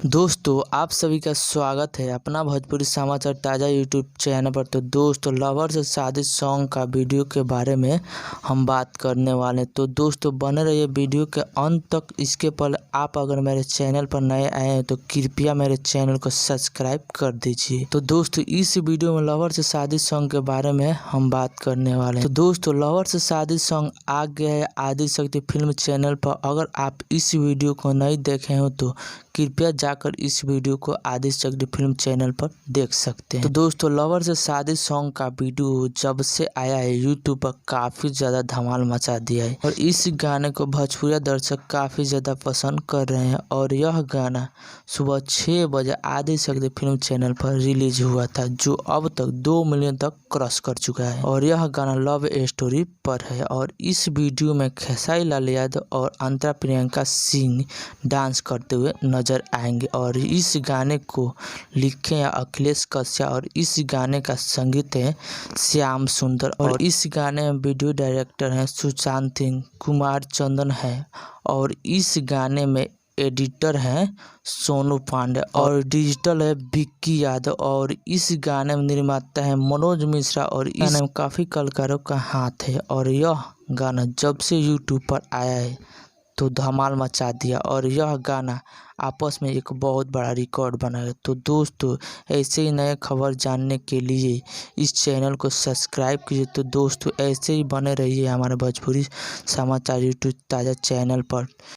दोस्तों आप सभी का स्वागत है अपना भोजपुरी समाचार ताज़ा यूट्यूब चैनल पर। तो दोस्तों लवर से शादी सॉन्ग का वीडियो के बारे में हम बात करने वाले हैं। तो दोस्तों बने रहिए वीडियो के अंत तक। इसके पहले आप अगर मेरे चैनल पर नए आए हैं तो कृपया मेरे चैनल को सब्सक्राइब कर दीजिए। तो दोस्तों इस वीडियो में लवर से शादी सॉन्ग के बारे में हम बात करने वाले हैं। तो दोस्तों लवर से शादी सॉन्ग आ गया है आदिशक्ति फिल्म चैनल पर। अगर आप इस वीडियो को नहीं देखे हो तो कृपया जाकर इस वीडियो को आदिशक्ति फिल्म चैनल पर देख सकते हैं। तो दोस्तों लवर से शादी सॉन्ग का वीडियो जब से आया है यूट्यूब पर काफ़ी ज़्यादा धमाल मचा दिया है और इस गाने को भोजपुरी दर्शक काफ़ी ज़्यादा पसंद कर रहे हैं। और यह गाना सुबह 6 बजे आदिशक्ति फिल्म चैनल पर रिलीज हुआ था, जो अब तक 2 मिलियन तक क्रॉस कर चुका है। और यह गाना लव स्टोरी पर है और इस वीडियो में खेसारी लाल यादव और अंतरा प्रियंका सिंह डांस करते हुए नजर आएंगे। और इस गाने को लिखे हैं अखिलेश कश्यप और इस गाने का संगीत है श्याम सुंदर। और इस गाने में वीडियो डायरेक्टर हैं सुशांत सिंह कुमार चंदन है और इस गाने में एडिटर हैं सोनू पांडे और डिजिटल है विक्की यादव। और इस गाने में निर्माता है मनोज मिश्रा और इस गाने में काफ़ी कलाकारों का हाथ है। और यह गाना जब से यूट्यूब पर आया है तो धमाल मचा दिया और यह गाना आपस में एक बहुत बड़ा रिकॉर्ड बनाया। तो दोस्तों ऐसे ही नए खबर जानने के लिए इस चैनल को सब्सक्राइब कीजिए। तो दोस्तों ऐसे ही बने रहिए हमारे भोजपुरी समाचार यूट्यूब ताज़ा चैनल पर।